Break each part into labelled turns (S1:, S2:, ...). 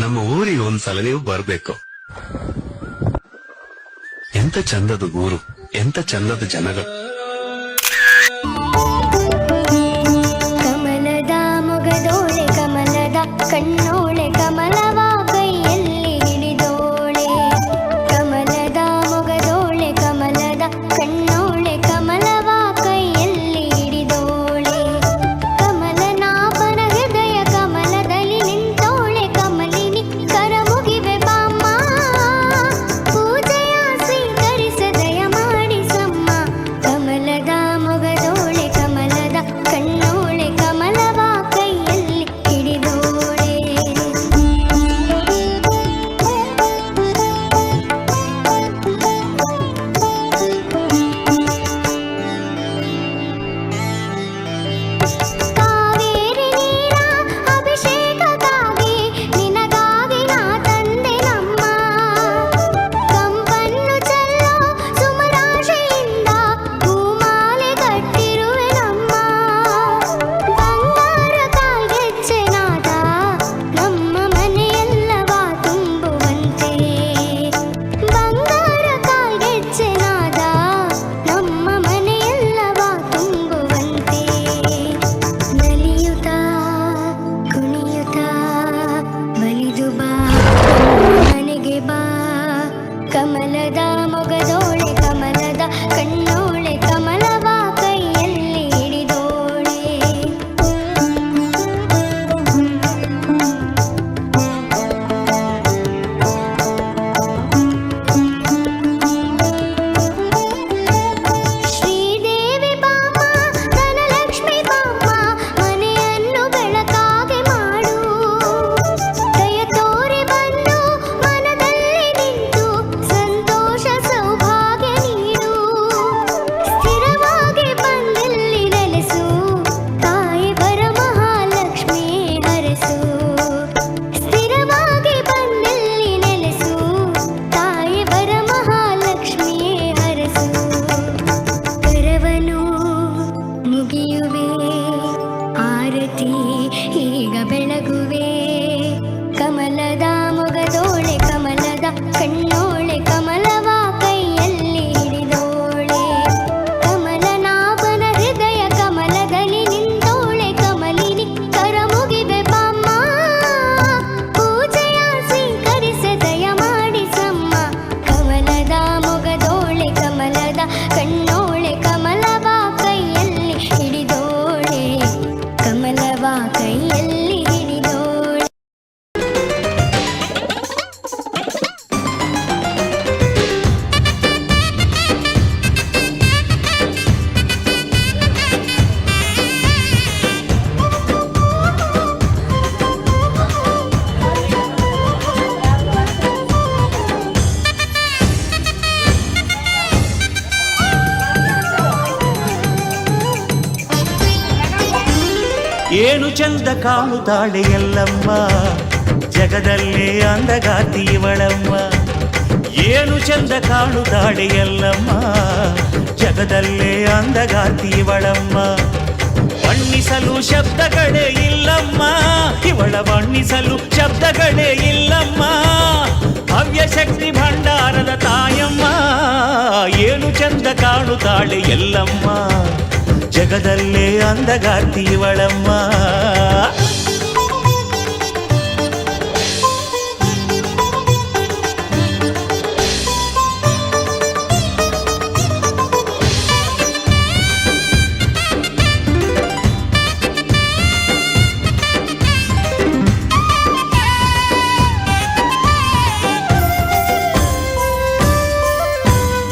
S1: ನಮ್ಮ ಊರಿಗೆ ಒಂದ್ಸಲ ನೀವು ಬರ್ಬೇಕು. ಎಂತ ಚಂದದ ಊರು, ಎಂತ ಚಂದದ ಜನಗಳು.
S2: ಕಮಲದ ಮೊಗದೋಳೆ ಕಮಲದ ಕಣ್ಣೋಳೆ ಕಮಲವ ಕೈಯಲ್ಲಿ ಹಿಡಿದೋಳೆ. ಕಮಲದ ಮೊಗದೋಳೆ ಕಮಲದ ಕಣ್ಣೋಳೆ ಕಮಲವ ಕೈಯಲ್ಲಿ ಹಿಡಿದೋಳೆ. ಕಮಲನಾಭನ ಹೃದಯ ಕಮಲದಲ್ಲಿ ನಿಂತೋಳೆ ಕಮಲಿನಿ ಕರ ಮುಗಿವೆ ಬಾಮ್ಮ. ಪೂಜೆಯ ಸ್ವೀಕರಿಸ ದಯ ಮಾಡಿಸಮ್ಮ. ಕಮಲದ ಮೊಗದೋಳೆ ಕಮಲದ ಕಣ್ಣೋಳೆ ಕಮಲವ ಕೈಯಲ್ಲಿ ಹಿಡಿದೋಳೆ. ಕಾವೇರಿ ನೀರ ಅಭಿಷೇಕಕ್ಕಾಗಿ ನಿನಗಾಗಿ ನಾ ತಂದೆ ನಮ್ಮ. ಕಂಪನ್ನು ಚೆಲ್ಲೋ ಸುಮರಾಶಿಯಿಂದ ಹೂಮಾಲೆ ಕಟ್ಟಿರುವೆ ನಮ್ಮ. ಬಂಗಾರ ಕಾಲ್ಗೆಜ್ಜೆ ನಾದ ನಮ್ಮ ಮನೆಯೆಲ್ಲವ ತುಂಬುವಂತೆ. ಬಂಗಾರ ಕಾಲ್ಗೆಜ್ಜೆ ನಾದ ನಮ್ಮ ಮನೆಯೆಲ್ಲವ ತುಂಬುವಂತೆ. ನಲಿಯುತ್ತಾ ಕುಣಿಯುತ್ತಾ ಬಲಿದು ಬಾ ಮನೆಗೆ ಬಾ. ಕಮಲದ ಮೊಗದೋಳೆ ಕಮಲದ ಕಣ್ಣೋಳೆ ಕಮಲವ ಕೈಯಲ್ಲಿ ಹಿಡಿದೋಳೆ. ಶ್ರೀದೇವಿ ಬಾಮ್ಮ ಧನಲಕ್ಷ್ಮಿ ಬಾಮ್ಮ ಮನೆಯನ್ನು ಬೆಳಕಾಗಿ ಮಾಡು. ದಯ ತೋರಿ ಬಂದು ಮನದಲ್ಲಿ ನಿಂತು ಸಂತೋಷ ಸೌಭಾಗ್ಯ ನೀಡು. ಸ್ಥಿರವಾಗಿ ಬಂದಲ್ಲಿ ನೆಲೆಸು ತಾಯಿ ವರಮಹಾಲಕ್ಷ್ಮಿ ಹರಸು. ಸ್ಥಿರವಾಗಿ ಬಂದಲ್ಲಿ ನೆಲೆಸು ತಾಯಿ ವರಮಹಾಲಕ್ಷ್ಮಿ ಹರಸು. ಕರವನು ಮುಗಿಯುವೆ ಆರತಿ ಈಗ ಬೆಳಗುವೆ. ಕಮಲದ ಮೊಗದೋಳೆ ಕಮಲದ ಕಣ್ಣೋಳೆ ಕಮಲವ ಕೈಯಲ್ಲಿ ಹಿಡಿದೋಳೆ. ಕಮಲನಾಭನ ಹೃದಯ ಕಮಲದಲ್ಲಿ ನಿಂತೋಳೆ ಕಮಲಿನಿ ಕರ ಮುಗಿವೆ ಬಾಮ್ಮ. ಪೂಜೆಯ ಸ್ವೀಕರಿಸ ದಯ ಮಾಡಿಸಮ್ಮ. ಕಮಲದ ಮೊಗದೋಳೆ ಕಮಲದ ಕಣ್ಣೋಳೆ ಕಮಲವ ಕೈಯಲ್ಲಿ ಹಿಡಿದೋಳೆ. ಕಮಲವ ಕೈಯಲ್ಲಿ ಹಿಡಿದೋಳೆ.
S3: ಏನು ಚಂದ ಕಾಣುತ್ತಾಳೆ ಎಲ್ಲಮ್ಮ, ಜಗದಲ್ಲೇ ಅಂದಗಾತಿ ಇವಳಮ್ಮ. ಏನು ಚಂದ ಕಾಣುತ್ತಾಳೆ ಎಲ್ಲಮ್ಮ, ಜಗದಲ್ಲೇ ಅಂದಗಾತಿ ಇವಳಮ್ಮ. ಬಣ್ಣಿಸಲು ಶಬ್ದಗಳೇ ಇಲ್ಲಮ್ಮ, ಇವಳ ಬಣ್ಣಿಸಲು ಶಬ್ದಗಳೇ ಇಲ್ಲಮ್ಮ. ಭವ್ಯ ಶಕ್ತಿ ಭಂಡಾರದ ತಾಯಮ್ಮ, ಏನು ಚಂದ ಕಾಣುತ್ತಾಳೆ ಎಲ್ಲಮ್ಮ, ಜಗದಲ್ಲೇ ಅಂದಗಾತಿ ಇವಳಮ್ಮ.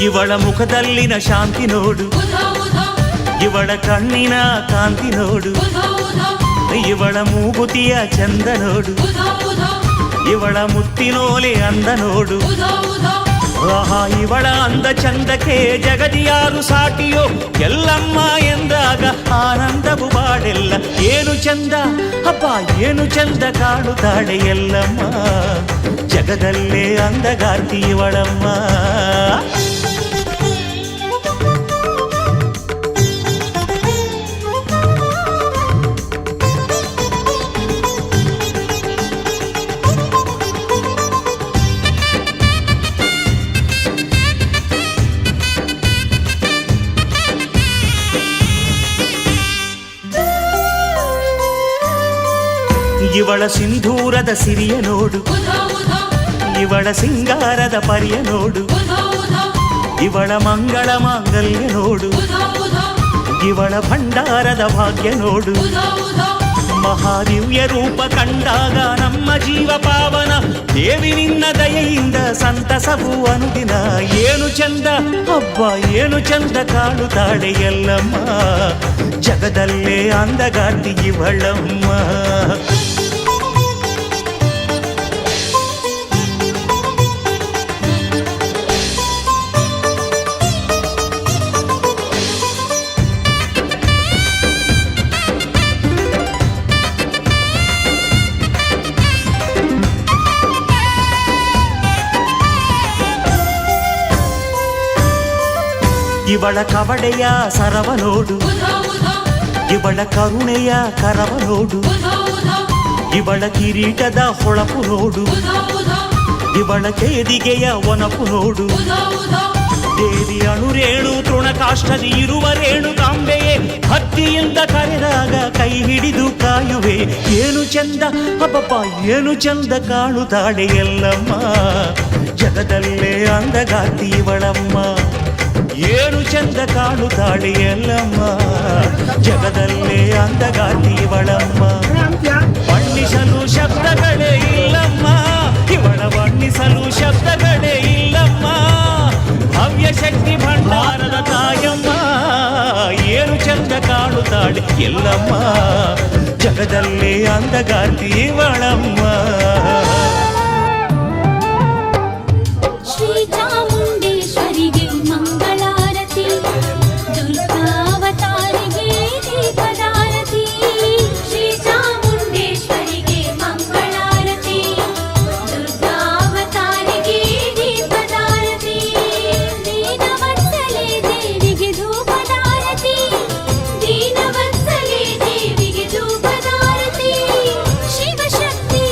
S3: ಇವಳ ಮುಖದಲ್ಲಿನ ಶಾಂತಿ ನೋಡು, ಇವಳ ಕಣ್ಣಿನ ಕಾಂತಿ ನೋಡು. ಇವಳ ಮೂಗುತಿಯ ಚಂದ ನೋಡು, ಇವಳ ಮುತ್ತಿನೋಲೆ ಅಂದ ನೋಡು. ಆಹಾ ಇವಳ ಅಂದ ಚಂದಕ್ಕೆ ಜಗದಿಯಾರು ಸಾಟಿಯೋ. ಎಲ್ಲಮ್ಮ ಎಂದಾಗ ಆನಂದವು ಬಾಡೆಲ್ಲ. ಏನು ಚಂದ ಅಪ್ಪ ಏನು ಚಂದ ಕಾಣುತ್ತಾಳೆ ಎಲ್ಲಮ್ಮ, ಜಗದಲ್ಲೇ ಅಂದಗಾರ್ತಿ ಇವಳಮ್ಮ. ಇವಳ ಸಿಂಧೂರದ ಸಿರಿಯ ನೋಡು, ಇವಳ ಸಿಂಗಾರದ ಪರಿಯ ನೋಡು, ಇವಳ ಮಂಗಳ ಮಾಂಗಲ್ಯ ನೋಡು, ಇವಳ ಭಂಡಾರದ ಭಾಗ್ಯ ನೋಡು. ಮಹಾದಿವ್ಯ ರೂಪ ಕಂಡಾಗ ನಮ್ಮ ಜೀವ ಪಾವನ, ದೇವಿ ನಿನ್ನ ದಯೆಯಿಂದ ಸಂತಸವು ಅನುದಿನ. ಏನು ಚಂದ ಹಬ್ಬ ಏನು ಚಂದ ಕಾಣುತ್ತಾಳೆ ಎಲ್ಲಮ್ಮ, ಜಗದಲ್ಲೇ ಅಂದಗಾರ್ತಿ ಇವಳಮ್ಮ. ಇವಳ ಕವಡೆಯ ಸರವ ನೋಡು, ಇವಳ ಕರುಣೆಯ ಕರವ ನೋಡು, ಇವಳ ಕಿರೀಟದ ಹೊಳಪು ನೋಡು, ಇವಳ ಕೇದಿಗೆಯ ಒನಪು ನೋಡು. ದೇವಿ ಅಣುರೇಣು ತೃಣಕಾಷ್ಟದಿ ಇರುವ ರೇಣು ಕಾಂಬೆಯೇ, ಹತ್ತಿಯಿಂದ ಕರೆದಾಗ ಕೈ ಹಿಡಿದು ಕಾಯುವೆ. ಏನು ಚಂದ ಅಬ್ಬಪ್ಪ ಏನು ಚಂದ ಕಾಣುತ್ತಾಳೆ ಎಲ್ಲಮ್ಮ, ಜಗದಲ್ಲೇ ಅಂದಗಾರ್ತಿ ಇವಳಮ್ಮ. ಏನು ಚಂದ ಕಾಣುತ್ತಾಳೆ ಎಲ್ಲಮ್ಮ, ಜಗದಲ್ಲೇ ಅಂದಗಾರ್ತಿ ಇವಳಮ್ಮ. ಬಣ್ಣಿಸಲು ಶಬ್ದಗಳೇ ಇಲ್ಲಮ್ಮ, ಇವಳ ಬಣ್ಣಿಸಲು ಶಬ್ದಗಳೇ ಇಲ್ಲಮ್ಮ. ಭವ್ಯ ಶಕ್ತಿ ಭಂಡಾರದ ತಾಯಮ್ಮ, ಏನು ಚಂದ ಕಾಣುತ್ತಾಳೆ ಎಲ್ಲಮ್ಮ, ಜಗದಲ್ಲೇ ಅಂದಗಾರ್ತಿ ಇವಳಮ್ಮ.
S2: ಶ್ರೀ ಚಾಮುಂಡೇಶ್ವರಿಗೆ ಮಂಗಳಾರತಿ, ದುರ್ಗಾವತಾರಿಗೆ ದೀಪದಾರತಿ. ಶ್ರೀ ಚಾಮುಂಡೇಶ್ವರಿಗೆ ಮಂಗಳಾರತಿ, ದುರ್ಗಾವತಾರಿಗೆ ದೀಪದಾರತಿ. ದೀನವತ್ಸಲೆ ದೇವಿಗೆ ಧೂಪದಾರತಿ, ದೀನವತ್ಸಲೆ ದೇವಿಗೆ ಧೂಪದಾರತಿ. ಶಿವಶಕ್ತಿ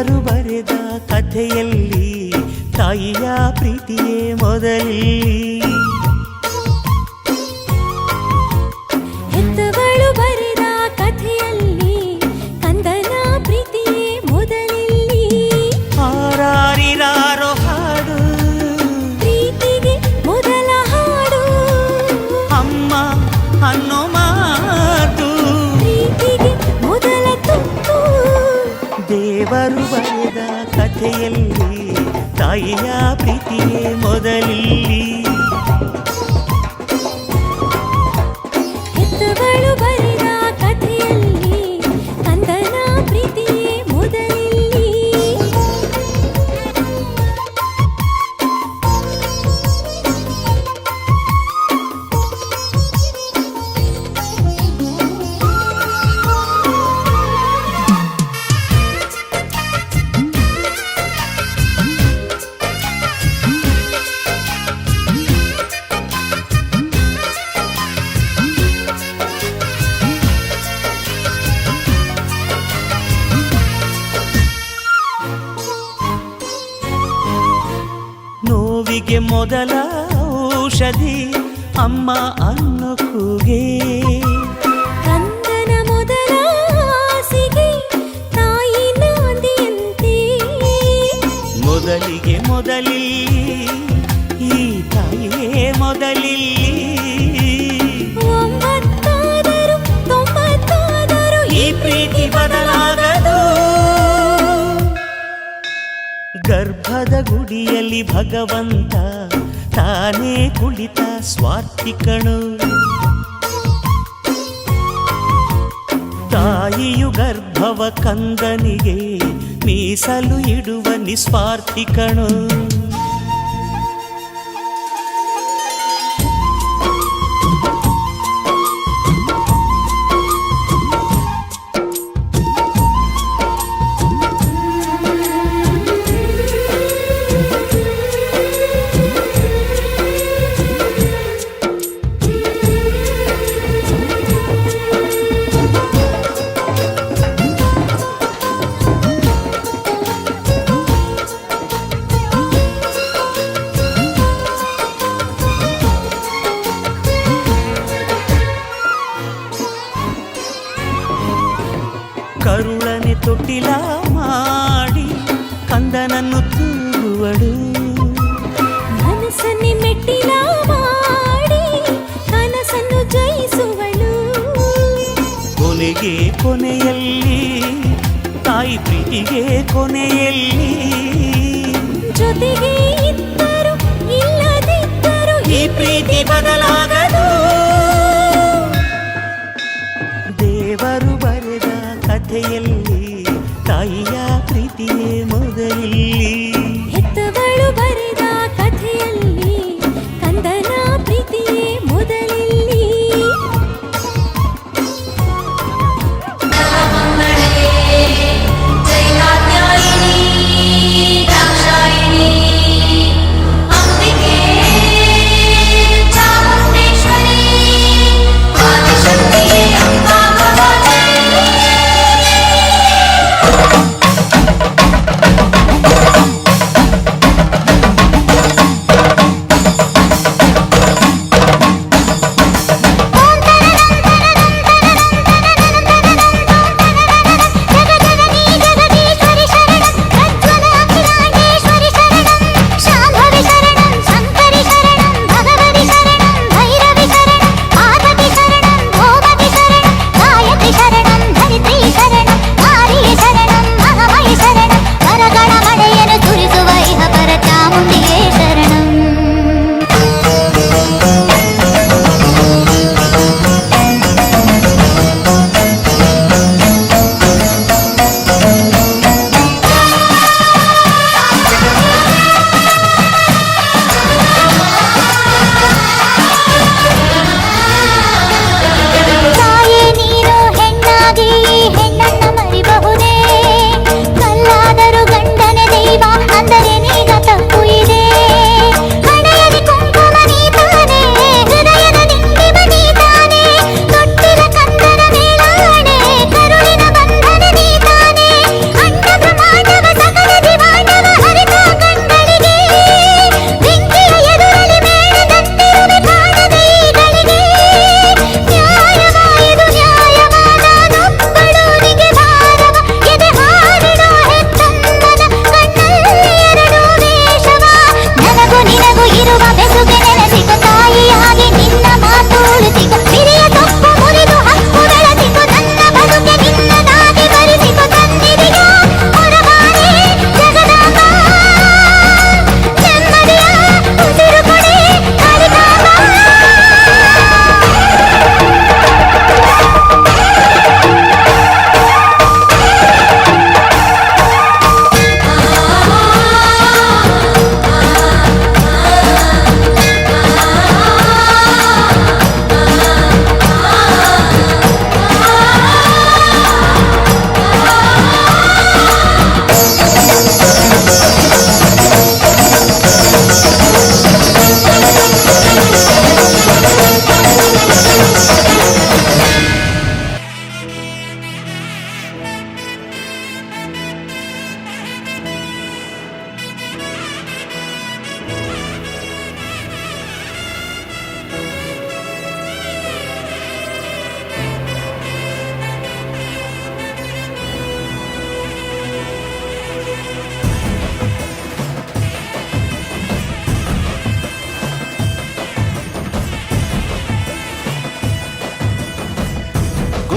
S3: ದೇವರು ಬರೆದ ಕಥೆಯಲ್ಲಿ ತಾಯಿಯ ಪ್ರೀತಿಯೇ ಮೊದಲಿ.
S2: ಹೆತ್ತವಳು ಬರೆದ ಕಥೆಯಲ್ಲಿ ಕಂದನ ಪ್ರೀತಿಯೇ ಮೊದಲಿಲ್ಲಿ.
S3: ಹಾರಾರಿರಾರೋ ಹಾಡು
S2: ಪ್ರೀತಿಗೆ ಮೊದಲ ಹಾಡು,
S3: ಅಮ್ಮ ಅನ್ನೋ ಮಾತು
S2: ಪ್ರೀತಿಗೆ ಮೊದಲ ತುತ್ತು.
S3: ದೇವರು ಬರೆದ ಕಥೆಯಲ್ಲಿ ತಾಯಿಯ ಪ್ರೀತಿಯೇ ಮೊದಲಿ.
S2: ಹೆತ್ತವಳು ಬರೆದ ಕಥೆಯಲ್ಲಿ ಕಂದನ ಪ್ರೀತಿಯೇ ಮೊದಲಿಲ್ಲಿ.
S3: ನೋವಿಗೆ ಮೊದಲ ಔಷಧಿ ಅಮ್ಮ ಅನ್ನೋ ಕೂಗೆ.
S2: ಕಂದನ ಮೊದಲ ಹಾಸಿಗೆ ತಾಯಿ ನಾಂದಿಯಂತೆ.
S3: ಮೊದಲಿಗೆ ಮೊದಲಿ ಈ ತಾಯಿಯೇ ಮೊದಲಿ.
S2: 9 90
S3: ಈ ಪ್ರೀತಿ ಬದಲಾಗದು. ಗರ್ಭದ ಗುಡಿಯಲ್ಲಿ ಭಗವಂತ ತಾನೇ ಕುಳಿತ ಸ್ವಾರ್ಥಿಕಣು. ತಾಯಿಯು ಗರ್ಭವ ಕಂದನಿಗೆ ಮೀಸಲು ಇಡುವ ನಿಸ್ವಾರ್ಥಿಕಣು. ಕರುಳನೆ ತೊಟ್ಟಿಲ ಮಾಡಿ ಕಂದನನ್ನು ತೂಗುವಳು.
S2: ಮನಸ್ಸನ್ನೇ ಮೆಟ್ಟಿಲ ಮಾಡಿ ಕನಸನ್ನು ಜಯಿಸುವಳು.
S3: ಕೊನೆಗೆ ಕೊನೆಯಲ್ಲಿ ತಾಯಿ ಪ್ರೀತಿಗೆ ಕೊನೆಯಲ್ಲಿ.
S2: ಜೊತೆಗೆ ಇದ್ದರು ಇಲ್ಲದಿದ್ದರು
S3: ಈ ಪ್ರೀತಿ ಬದಲಾಗದು. ದೇವರು ಬರೆದ ಕಥೆಯಲ್ಲಿ ತಾಯಿಯ ಪ್ರೀತಿಯೇ ಮೊದಲಿ.
S2: ಹೆತ್ತವಳು ಬರೆದ ಕಥೆಯಲ್ಲಿ ಕಂದನ ಪ್ರೀತಿಯೇ ಮೊದಲಿಲ್ಲಿ.
S4: ಚಾಮುಂಡೇಶ್ವರಿ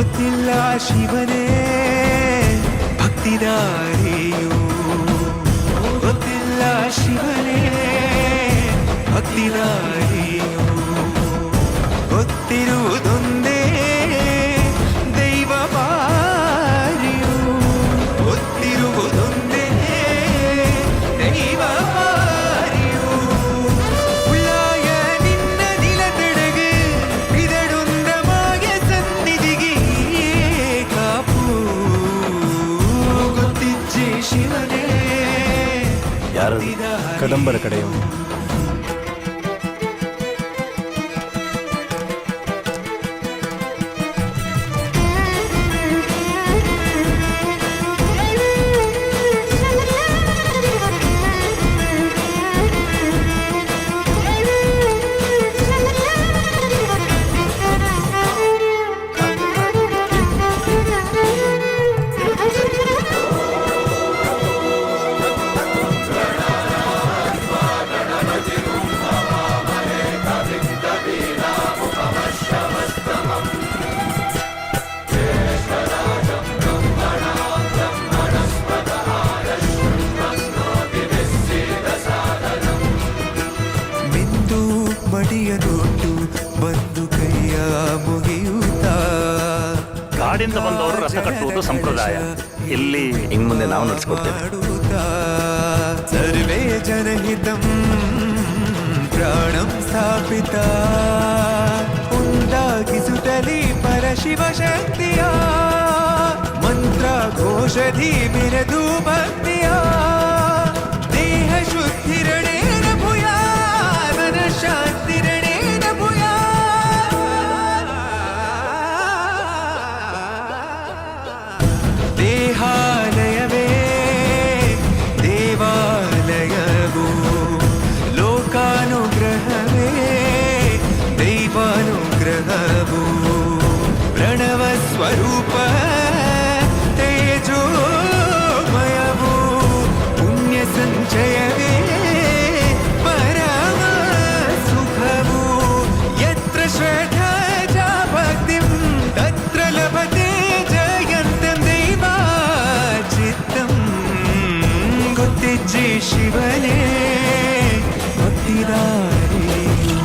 S3: ಗೊತ್ತಿಲ್ಲ ಶಿವನೇ ಭಕ್ತಿದಾರಿಯು ಗೊತ್ತಿಲ್ಲ ಶಿವನೇ ಭಕ್ತಿದಾರಿಯು ಗೊತ್ತಿರುವುದೊಂದೇ ದೈವ ಬಾರಿಯು ಗೊತ್ತಿರುವುದೊಂದೇ ದೈವ ಬಾರಿಯು ಉಳ್ಳಾಯ ನಿನ್ನ ನಿಲತಡೆಗೆ ಇದಡೊಂದಮಾಗೆ ಸನ್ನಿಧಿಗೆ ಕಾಪು ಗೊತ್ತಿಜ್ಜೆ ಶಿವನೇ
S1: ಯಾರು
S4: ಕದಂಬರ ಕಡೆಯವರು.
S3: ಮಿಂದು ಮಡಿಯನೊಟ್ಟು ಬಂದು ಕೈಯ ಮುಗಿಯುತ್ತ
S4: ಕಾಡಿಂದ ಬಂದವರು ರಥ ಕಟ್ಟುವುದು ಸಂಪ್ರದಾಯ. ಇಲ್ಲಿ
S1: ಇನ್ ಮುಂದೆ ನಾವು ನಡೆಸ್ಕೊಡ್ತೇವೆ.
S3: ಸರ್ವೇ ಜನಹಿತಂ ಪ್ರಾಣಂ ಸ್ಥಾಪಿತ ಉಂಟಾಗಿಸುತ್ತಲಿ ಪರಶಿವ ಶಕ್ತಿಯ ಮಂತ್ರ ಘೋಷಧಿ ಮೆರೆದು ಭಕ್ತಿಯ ದೇಹ ಶುದ್ಧಿರಣೇನ ಭೂಯಾ ಮನ ಶಾಂತಿರಣೇನ ಭೂಯಾ ದೇಹಾಲಯವೇ ದೇವಾಲಯವು ಲೋಕಾನುಗ್ರಹವೇ ದೈವಾನುಗ್ರಹವು ಪ್ರಣವ ಸ್ವರೂಪ ತೇಜೋಮಯವು ಪುಣ್ಯ ಸಂಚಯವೇ ಪರಮ ಸುಖವು ಯತ್ರ ಶ್ರದ್ಧಾ ಚ ಭಕ್ತಿಂ ತತ್ರ ಲಭತೆ ಜಯಂತಂ ದೈವಾಚಿತ್ತಂ ಗೊತ್ತಿಜ್ಜೆ ಶಿವನೇ ಭಕ್ತಿದಾರಿಯು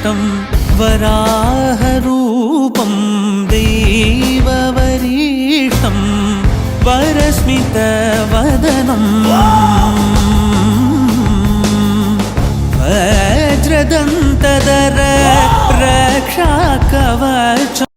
S3: वसिष्ठं वराहरूपं दैववरीष्ठं वरस्मितवदनं वज्रदन्तधर रक्षाकवचम्